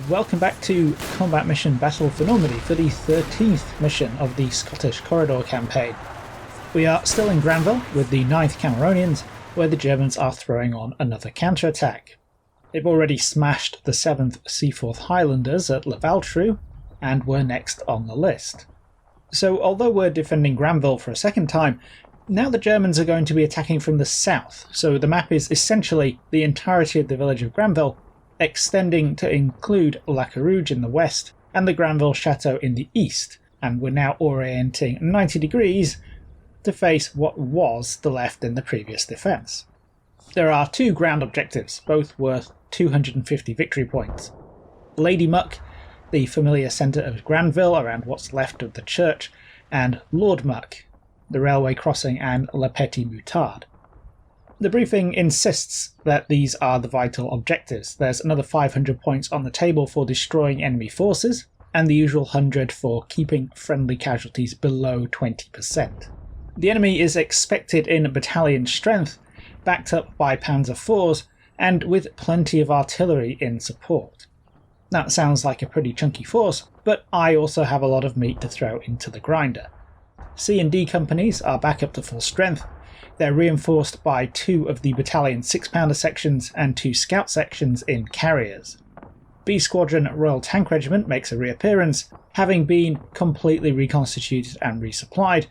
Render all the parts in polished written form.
Welcome back to Combat Mission Battle for Normandy for the 13th mission of the Scottish Corridor campaign. We are still in Grainville with the 9th Cameronians, where the Germans are throwing on another counterattack. They've already smashed the 7th Seaforth Highlanders at Lavaltru, and were next on the list. So although we're defending Grainville for a second time, now the Germans are going to be attacking from the south, so the map is essentially the entirety of the village of Grainville, extending to include La Carouge in the west and the Grainville Chateau in the east, and we're now orienting 90 degrees to face what was the left in the previous defence. There are two ground objectives, both worth 250 victory points. Lady Muck, the familiar centre of Grainville around what's left of the church, and Lord Muck, the railway crossing and La Petite Moutarde. The briefing insists that these are the vital objectives. There's another 500 points on the table for destroying enemy forces, and the usual 100 for keeping friendly casualties below 20%. The enemy is expected in battalion strength, backed up by Panzer IVs, and with plenty of artillery in support. That sounds like a pretty chunky force, but I also have a lot of meat to throw into the grinder. C and D companies are back up to full strength. They're reinforced by two of the battalion 6-pounder sections and two scout sections in carriers. B Squadron Royal Tank Regiment makes a reappearance, having been completely reconstituted and resupplied.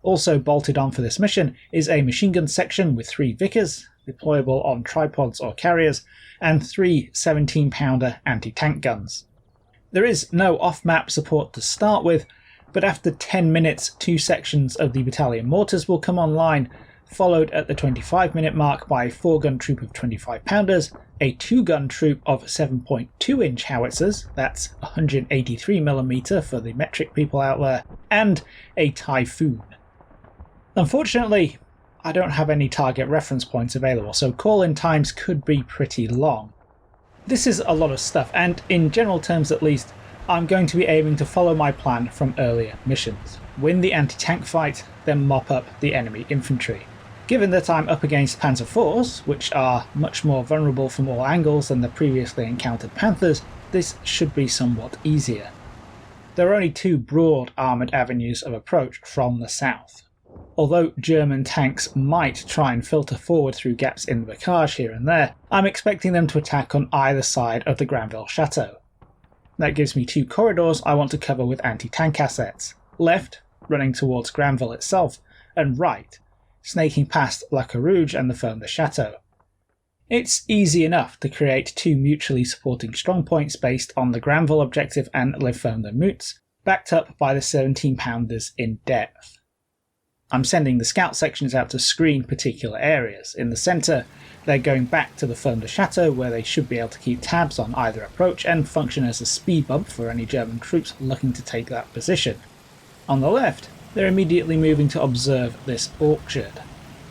Also bolted on for this mission is a machine gun section with 3 Vickers, deployable on tripods or carriers, and 3 17-pounder anti-tank guns. There is no off-map support to start with, but after 10 minutes 2 sections of the battalion mortars will come online, followed at the 25-minute mark by a 4-gun troop of 25-pounders, a 2-gun troop of 7.2-inch howitzers, that's 183mm for the metric people out there, and a Typhoon. Unfortunately, I don't have any target reference points available, so call-in times could be pretty long. This is a lot of stuff, and in general terms at least, I'm going to be aiming to follow my plan from earlier missions. Win the anti-tank fight, then mop up the enemy infantry. Given that I'm up against Panzer IVs, which are much more vulnerable from all angles than the previously encountered Panthers, this should be somewhat easier. There are only 2 broad armoured avenues of approach from the south. Although German tanks might try and filter forward through gaps in the bocage here and there, I'm expecting them to attack on either side of the Grainville Chateau. That gives me 2 corridors I want to cover with anti-tank assets. Left, running towards Grainville itself, and right, snaking past La Carouge and the Ferme de Chateau. It's easy enough to create 2 mutually supporting strongpoints based on the Grainville objective and Le Ferme de Moutz, backed up by the 17-pounders in depth. I'm sending the scout sections out to screen particular areas. In the centre, they're going back to the Ferme de Chateau, where they should be able to keep tabs on either approach and function as a speed bump for any German troops looking to take that position. On the left, they're immediately moving to observe this orchard.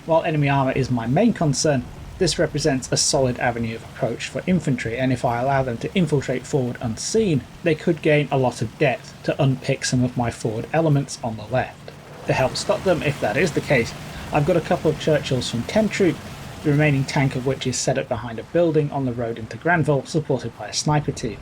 While enemy armour is my main concern, this represents a solid avenue of approach for infantry, and if I allow them to infiltrate forward unseen, they could gain a lot of depth to unpick some of my forward elements on the left. To help stop them, if that is the case, I've got a couple of Churchills from 10 Troop, the remaining tank of which is set up behind a building on the road into Grainville, supported by a sniper team.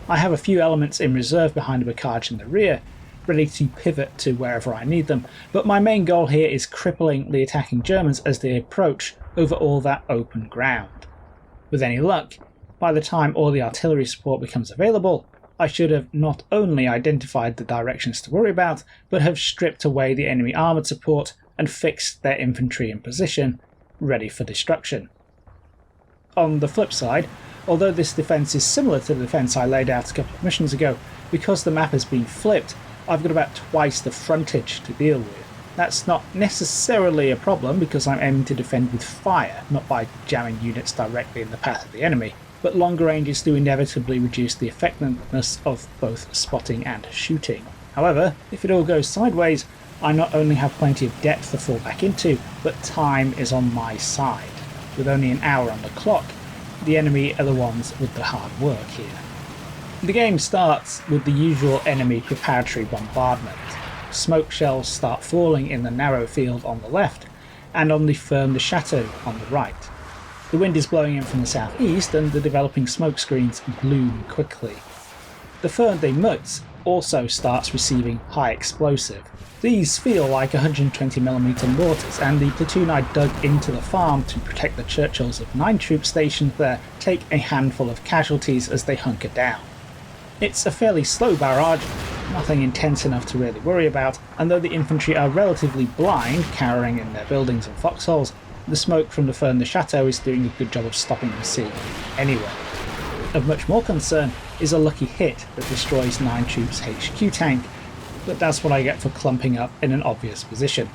I have a few elements in reserve behind a bocage in the rear, ready to pivot to wherever I need them, but my main goal here is crippling the attacking Germans as they approach over all that open ground. With any luck, by the time all the artillery support becomes available, I should have not only identified the directions to worry about, but have stripped away the enemy armoured support and fixed their infantry in position, ready for destruction. On the flip side, although this defence is similar to the defence I laid out a couple of missions ago, because the map has been flipped, I've got about twice the frontage to deal with. That's not necessarily a problem because I'm aiming to defend with fire, not by jamming units directly in the path of the enemy, but longer ranges do inevitably reduce the effectiveness of both spotting and shooting. However, if it all goes sideways, I not only have plenty of depth to fall back into, but time is on my side. With only an hour on the clock, the enemy are the ones with the hard work here. The game starts with the usual enemy preparatory bombardment. Smoke shells start falling in the narrow field on the left, and on the Ferme de Chateau on the right. The wind is blowing in from the southeast and the developing smoke screens bloom quickly. The Fern des Mutz also starts receiving high explosive. These feel like 120mm mortars, and the platoon I dug into the farm to protect the Churchills of 9 troops stationed there take a handful of casualties as they hunker down. It's a fairly slow barrage, nothing intense enough to really worry about, and though the infantry are relatively blind, cowering in their buildings and foxholes, the smoke from the Fern de Chateau is doing a good job of stopping them seeing me anyway. Of much more concern is a lucky hit that destroys 9 troops HQ tank, but that's what I get for clumping up in an obvious position.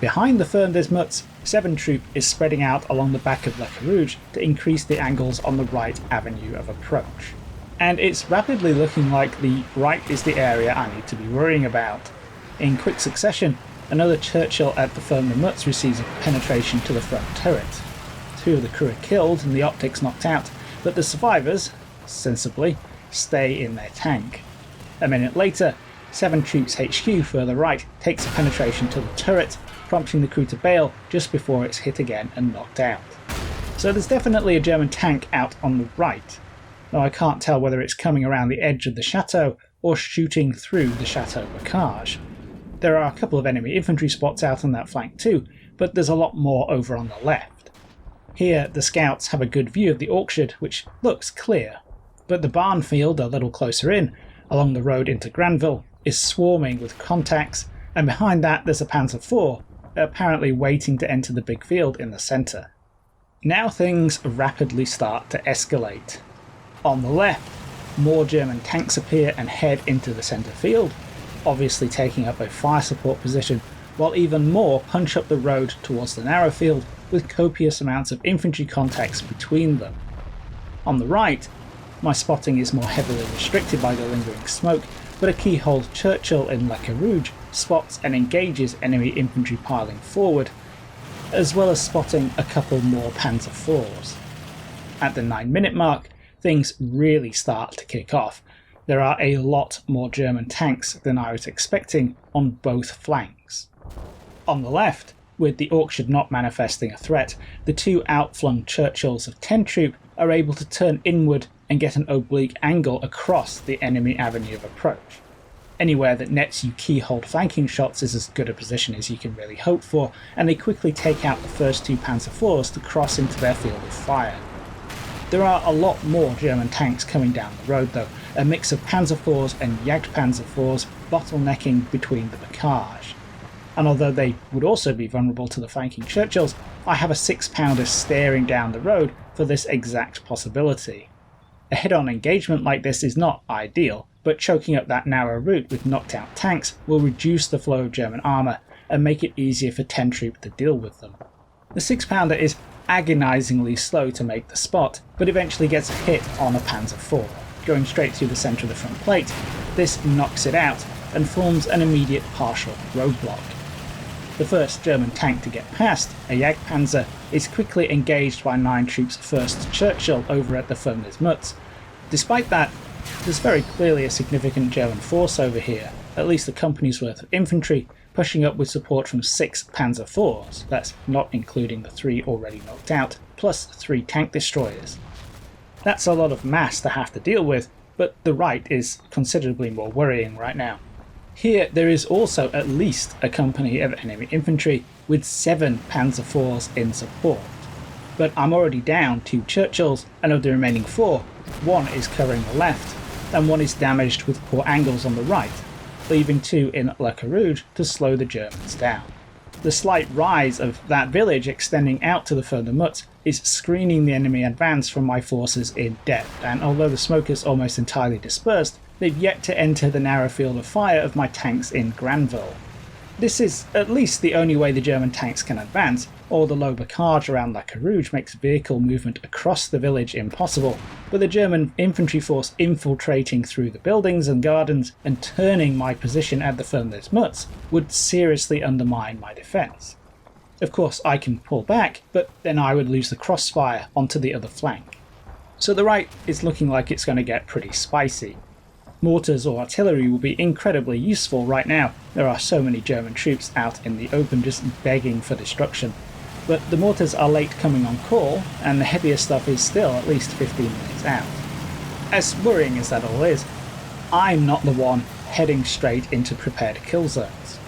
Behind the Fern des Mutz, 7 troop is spreading out along the back of Le Carouge to increase the angles on the right avenue of approach. And it's rapidly looking like the right is the area I need to be worrying about. In quick succession, another Churchill at the Fern des Mutz receives a penetration to the front turret. 2 of the crew are killed and the optics knocked out, but the survivors, sensibly, stay in their tank. A minute later, 7 troops HQ further right takes a penetration to the turret, prompting the crew to bail just before it's hit again and knocked out. So there's definitely a German tank out on the right, though I can't tell whether it's coming around the edge of the chateau or shooting through the chateau bocage. There are a couple of enemy infantry spots out on that flank too, but there's a lot more over on the left. Here the scouts have a good view of the orchard, which looks clear, but the barn field a little closer in, along the road into Grainville, is swarming with contacts, and behind that there's a Panzer IV, apparently waiting to enter the big field in the centre. Now things rapidly start to escalate. On the left, more German tanks appear and head into the centre field, obviously taking up a fire support position, while even more punch up the road towards the narrow field with copious amounts of infantry contacts between them. On the right, my spotting is more heavily restricted by the lingering smoke, but a keyhole Churchill in Le Carouge spots and engages enemy infantry piling forward, as well as spotting a couple more Panzer IVs. At the 9-minute mark, things really start to kick off. There are a lot more German tanks than I was expecting on both flanks. On the left, with the orchard not manifesting a threat, the 2 outflung Churchills of 10 troop are able to turn inward and get an oblique angle across the enemy avenue of approach. Anywhere that nets you keyhole flanking shots is as good a position as you can really hope for, and they quickly take out the first 2 Panzer IVs to cross into their field of fire. There are a lot more German tanks coming down the road though, a mix of Panzer IVs and Jagdpanzer IVs bottlenecking between the bocage. And although they would also be vulnerable to the flanking Churchills, I have a 6-pounder staring down the road for this exact possibility. A head-on engagement like this is not ideal, but choking up that narrow route with knocked out tanks will reduce the flow of German armour and make it easier for 10 troop to deal with them. The 6-pounder is agonisingly slow to make the spot, but eventually gets a hit on a Panzer IV. Going straight through the centre of the front plate, this knocks it out and forms an immediate partial roadblock. The first German tank to get past, a Jagdpanzer, is quickly engaged by 9 troops' first Churchill over at the Fern des Mutz. Despite that, there's very clearly a significant German force over here, at least a company's worth of infantry, pushing up with support from 6 Panzer IVs, that's not including the 3 already knocked out, plus 3 tank destroyers. That's a lot of mass to have to deal with, but the right is considerably more worrying right now. Here there is also at least a company of enemy infantry with 7 Panzer IVs in support. But I'm already down 2 Churchills, and of the remaining 4, 1 is covering the left, and 1 is damaged with poor angles on the right, leaving 2 in Le Carouge to slow the Germans down. The slight rise of that village extending out to the Fern des Mutz is screening the enemy advance from my forces in depth, and although the smoke is almost entirely dispersed, they've yet to enter the narrow field of fire of my tanks in Grainville. This is at least the only way the German tanks can advance, or the low bocage around Le Carouge makes vehicle movement across the village impossible, but the German infantry force infiltrating through the buildings and gardens and turning my position at the Fern des Mutz would seriously undermine my defence. Of course I can pull back, but then I would lose the crossfire onto the other flank. So the right is looking like it's going to get pretty spicy. Mortars or artillery will be incredibly useful right now. There are so many German troops out in the open just begging for destruction. but the mortars are late coming on call, and the heavier stuff is still at least 15 minutes out. As worrying as that all is, I'm not the one heading straight into prepared kill zones.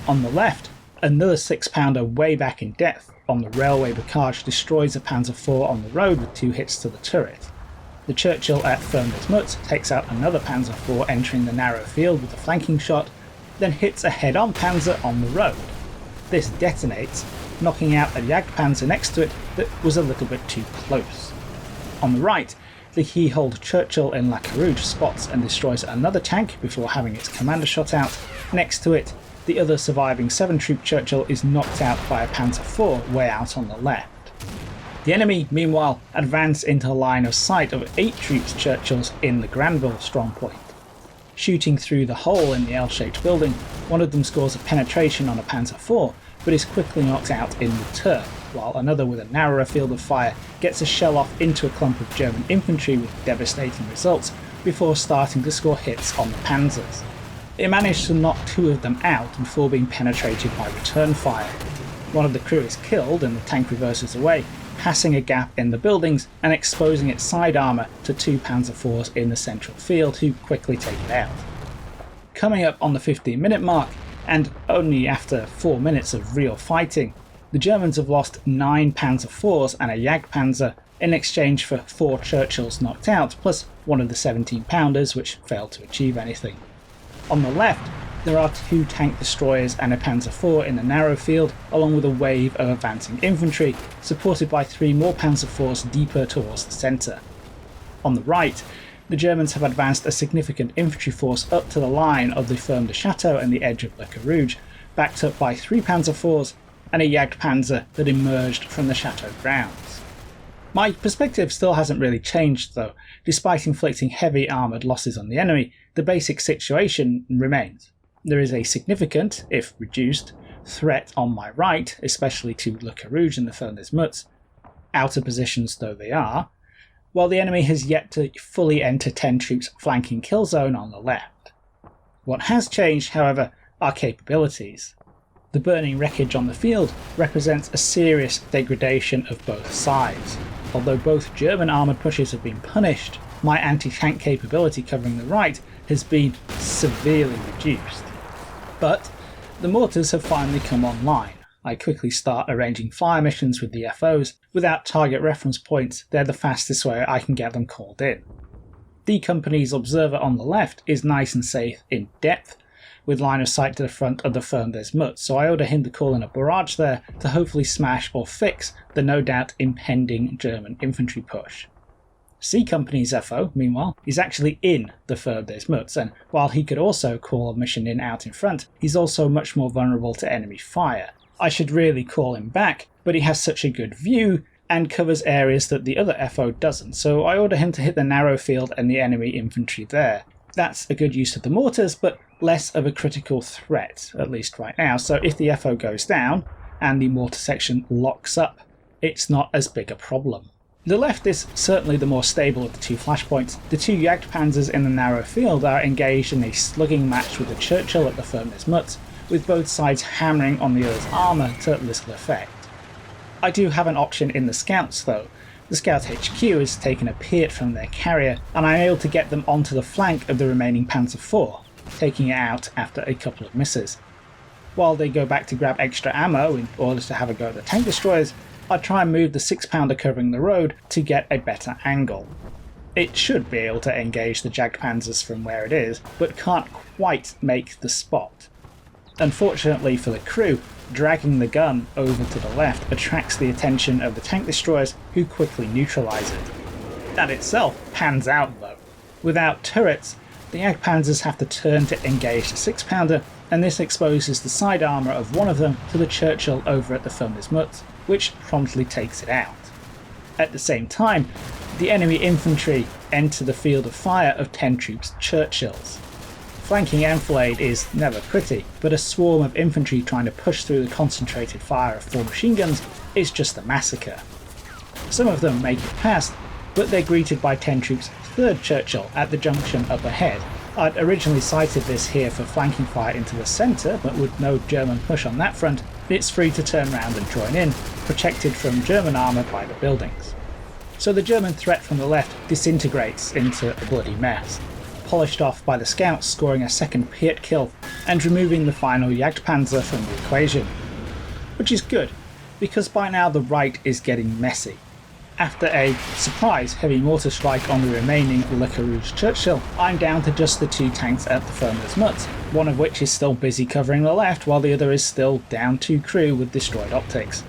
On the left, another 6-pounder way back in depth on the railway bocage destroys a Panzer IV on the road with 2 hits to the turret. The Churchill at Firmnesmutz takes out another Panzer IV entering the narrow field with a flanking shot, then hits a head-on Panzer on the road. This detonates, knocking out a Jagdpanzer next to it that was a little bit too close. On the right, the Keyhold Churchill in La Carouge spots and destroys another tank before having its commander shot out. Next to it, the other surviving 7-troop Churchill is knocked out by a Panzer IV way out on the left. The enemy, meanwhile, advance into line of sight of 8 troops Churchills in the Grainville strongpoint. Shooting through the hole in the L-shaped building, one of them scores a penetration on a Panzer IV, but is quickly knocked out in return, while another with a narrower field of fire gets a shell off into a clump of German infantry with devastating results before starting to score hits on the Panzers. It managed to knock 2 of them out before being penetrated by return fire. One of the crew is killed and the tank reverses away, passing a gap in the buildings and exposing its side armour to 2 Panzer IVs in the central field who quickly take it out. Coming up on the 15-minute mark, and only after 4 minutes of real fighting, the Germans have lost 9 Panzer IVs and a Jagdpanzer in exchange for 4 Churchills knocked out, plus one of the 17-pounders which failed to achieve anything. On the left, there are 2 tank destroyers and a Panzer IV in the narrow field, along with a wave of advancing infantry, supported by 3 more Panzer IVs deeper towards the centre. On the right, the Germans have advanced a significant infantry force up to the line of the Ferme de Chateau and the edge of Le Carouge, backed up by 3 Panzer IVs and a Jagdpanzer that emerged from the chateau grounds. My perspective still hasn't really changed though. Despite inflicting heavy armoured losses on the enemy, the basic situation remains. There is a significant, if reduced, threat on my right, especially to Le Carouge and the Firmnesmutz, outer positions though they are, while the enemy has yet to fully enter 10 troops flanking kill zone on the left. What has changed, however, are capabilities. The burning wreckage on the field represents a serious degradation of both sides. Although both German armoured pushes have been punished, my anti-tank capability covering the right has been severely reduced. But the mortars have finally come online. I quickly start arranging fire missions with the FOs. Without target reference points, they're the fastest way I can get them called in. D Company's observer on the left is nice and safe in depth, with line of sight to the front of the Firmnesmutz, so I order him to call in a barrage there to hopefully smash or fix the no doubt impending German infantry push. C Company's FO, meanwhile, is actually in the Firmnesmutz, and while he could also call a mission in out in front, he's also much more vulnerable to enemy fire. I should really call him back, but he has such a good view and covers areas that the other FO doesn't, so I order him to hit the narrow field and the enemy infantry there. That's a good use of the mortars, but less of a critical threat, at least right now, so if the FO goes down and the mortar section locks up, it's not as big a problem. The left is certainly the more stable of the 2 flashpoints. The 2 Jagdpanzers in the narrow field are engaged in a slugging match with the Churchill at the Firmnesmutz, with both sides hammering on the other's armour to little effect. I do have an option in the scouts though. The scout HQ has taken a Piat from their carrier, and I'm able to get them onto the flank of the remaining Panzer IV, taking it out after a couple of misses. While they go back to grab extra ammo in order to have a go at the tank destroyers, I try and move the 6-pounder covering the road to get a better angle. It should be able to engage the Jagdpanzers from where it is, but can't quite make the spot. Unfortunately for the crew, dragging the gun over to the left attracts the attention of the tank destroyers, who quickly neutralise it. That itself pans out though. Without turrets, the Jagdpanzers have to turn to engage the 6-pounder, and this exposes the side armour of one of them to the Churchill over at the Firmnesmutz, which promptly takes it out. At the same time, the enemy infantry enter the field of fire of 10 troops Churchills. Flanking enfilade is never pretty, but a swarm of infantry trying to push through the concentrated fire of 4 machine guns is just a massacre. Some of them make it past, but they're greeted by 10 troops 3rd Churchill at the junction up ahead, I'd originally sighted this here for flanking fire into the centre, but with no German push on that front, it's free to turn around and join in, protected from German armour by the buildings. So the German threat from the left disintegrates into a bloody mess, polished off by the scouts scoring a second Piet kill and removing the final Jagdpanzer from the equation. Which is good, because by now the right is getting messy. After a surprise heavy mortar strike on the remaining Le Carouge Churchill, I'm down to just the 2 tanks at the Firmers Mutz, one of which is still busy covering the left while the other is still down 2 crew with destroyed optics.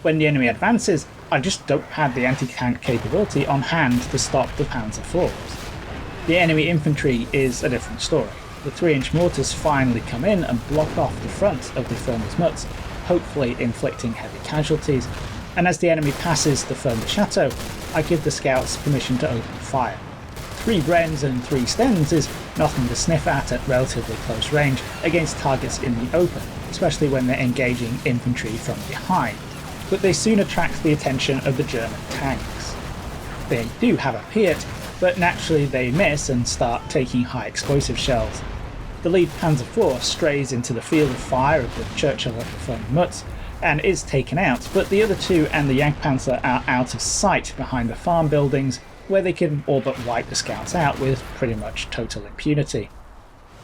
When the enemy advances, I just don't have the anti-tank capability on hand to stop the Panzer IVs. The enemy infantry is a different story. The 3-inch mortars finally come in and block off the front of the Firmers Mutz, hopefully inflicting heavy casualties, and as the enemy passes the Firmer Chateau, I give the scouts permission to open fire. 3 Brens and 3 Stens is nothing to sniff at relatively close range against targets in the open, especially when they're engaging infantry from behind, but they soon attract the attention of the German tanks. They do have a Piet, but naturally they miss and start taking high explosive shells. The lead Panzer IV strays into the field of fire of the Churchill at the Firmer Mutz and is taken out, but the other 2 and the Jagdpanzer are out of sight behind the farm buildings, where they can all but wipe the scouts out with pretty much total impunity.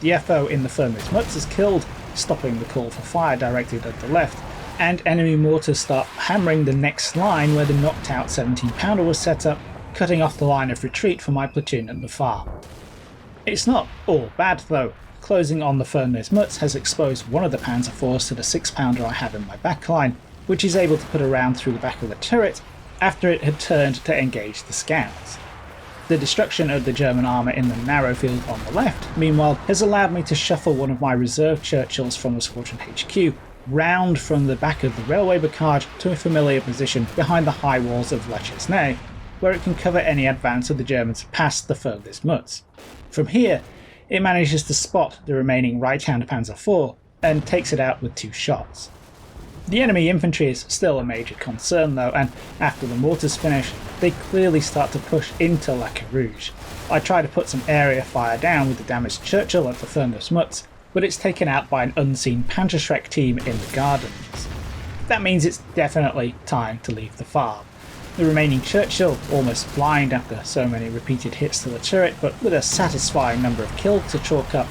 The FO in the Firmers Mutz is killed, stopping the call for fire directed at the left, and enemy mortars start hammering the next line where the knocked out 17-pounder was set up, cutting off the line of retreat for my platoon at the farm. It's not all bad though. Closing on the Firmers Mutz has exposed one of the Panzer IVs to the 6-pounder I have in my backline, which is able to put a round through the back of the turret after it had turned to engage the scouts. The destruction of the German armour in the narrow field on the left, meanwhile, has allowed me to shuffle one of my reserve Churchills from the Squadron HQ round from the back of the railway bocage to a familiar position behind the high walls of La Chesnay, where it can cover any advance of the Germans past the Firmers Mutz. From here, it manages to spot the remaining right-hand Panzer IV and takes it out with 2 shots. The enemy infantry is still a major concern though, and after the mortars finish, they clearly start to push into La Carouge. I try to put some area fire down with the damaged Churchill at the Firmers Mutz, but it's taken out by an unseen Panzerschreck team in the gardens. That means it's definitely time to leave the farm. The remaining Churchill, almost blind after so many repeated hits to the turret, but with a satisfying number of kills to chalk up,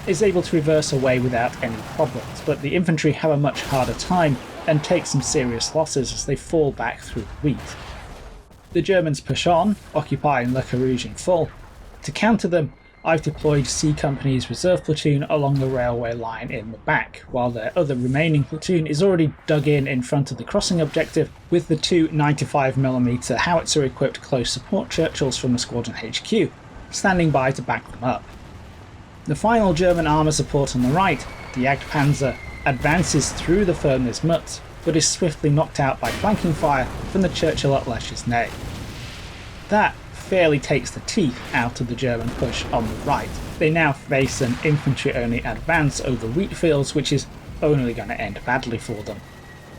is able to reverse away without any problems, but the infantry have a much harder time and take some serious losses as they fall back through the wheat. The Germans push on, occupying Le Carouge in full. To counter them, I've deployed C Company's reserve platoon along the railway line in the back, while their other remaining platoon is already dug in front of the crossing objective with the 2 95mm howitzer equipped close support Churchills from the Squadron HQ, standing by to back them up. The final German armour support on the right, the Jagdpanzer, advances through the Firmers Mutz, but is swiftly knocked out by flanking fire from the Churchill at La Chesnay. That fairly takes the teeth out of the German push on the right. They now face an infantry-only advance over wheat fields, which is only going to end badly for them.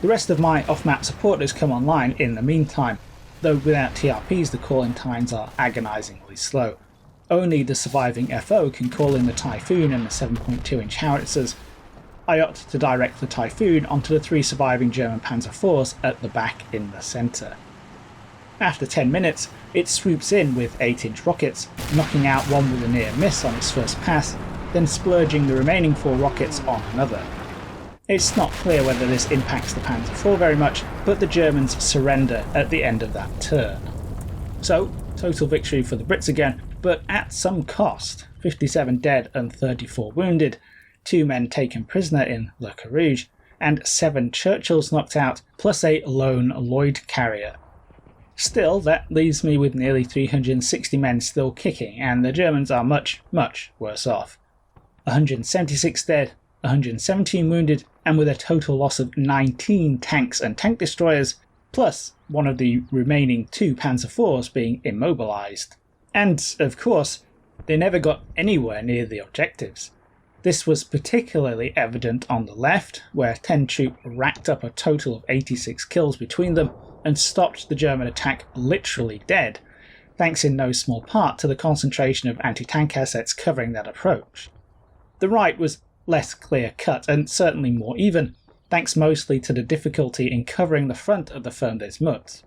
The rest of my off-map supporters come online in the meantime, though without TRPs the calling times are agonisingly slow. Only the surviving FO can call in the Typhoon and the 7.2-inch howitzers. I opt to direct the Typhoon onto the 3 surviving German Panzer IVs at the back in the centre. After 10 minutes, it swoops in with 8-inch rockets, knocking out one with a near miss on its first pass, then splurging the remaining 4 rockets on another. It's not clear whether this impacts the Panzer IV very much, but the Germans surrender at the end of that turn. So, total victory for the Brits again, but at some cost. 57 dead and 34 wounded, 2 men taken prisoner in Le Carouge, and 7 Churchills knocked out, plus a lone Lloyd carrier. Still, that leaves me with nearly 360 men still kicking, and the Germans are much, much worse off. 176 dead, 117 wounded, and with a total loss of 19 tanks and tank destroyers, plus one of the remaining 2 Panzer IVs being immobilised. And, of course, they never got anywhere near the objectives. This was particularly evident on the left, where 10 Troop racked up a total of 86 kills between them, and stopped the German attack literally dead, thanks in no small part to the concentration of anti-tank assets covering that approach. The right was less clear-cut and certainly more even, thanks mostly to the difficulty in covering the front of the Front des Mots.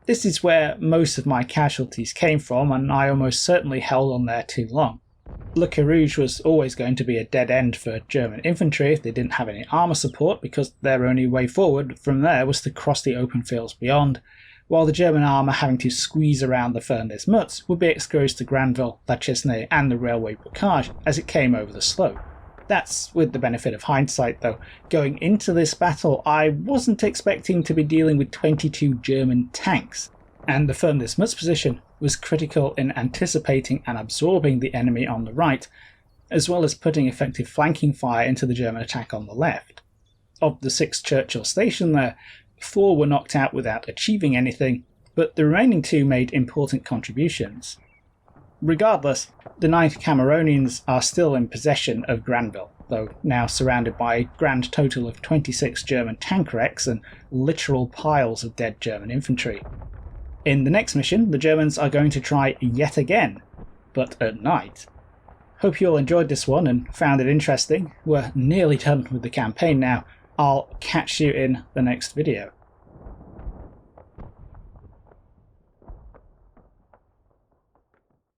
This is where most of my casualties came from, and I almost certainly held on there too long. Le Carouge was always going to be a dead end for German infantry if they didn't have any armour support, because their only way forward from there was to cross the open fields beyond, while the German armour having to squeeze around the Front des Mots would be exposed to Grainville, La Chesnay and the railway blockage as it came over the slope. That's with the benefit of hindsight though. Going into this battle, I wasn't expecting to be dealing with 22 German tanks, and the Front des Mots position was critical in anticipating and absorbing the enemy on the right, as well as putting effective flanking fire into the German attack on the left. Of the 6 Churchill stationed there, 4 were knocked out without achieving anything, but the remaining 2 made important contributions. Regardless, the 9th Cameronians are still in possession of Grainville, though now surrounded by a grand total of 26 German tank wrecks and literal piles of dead German infantry. In the next mission, the Germans are going to try yet again, but at night. Hope you all enjoyed this one and found it interesting. We're nearly done with the campaign now. I'll catch you in the next video.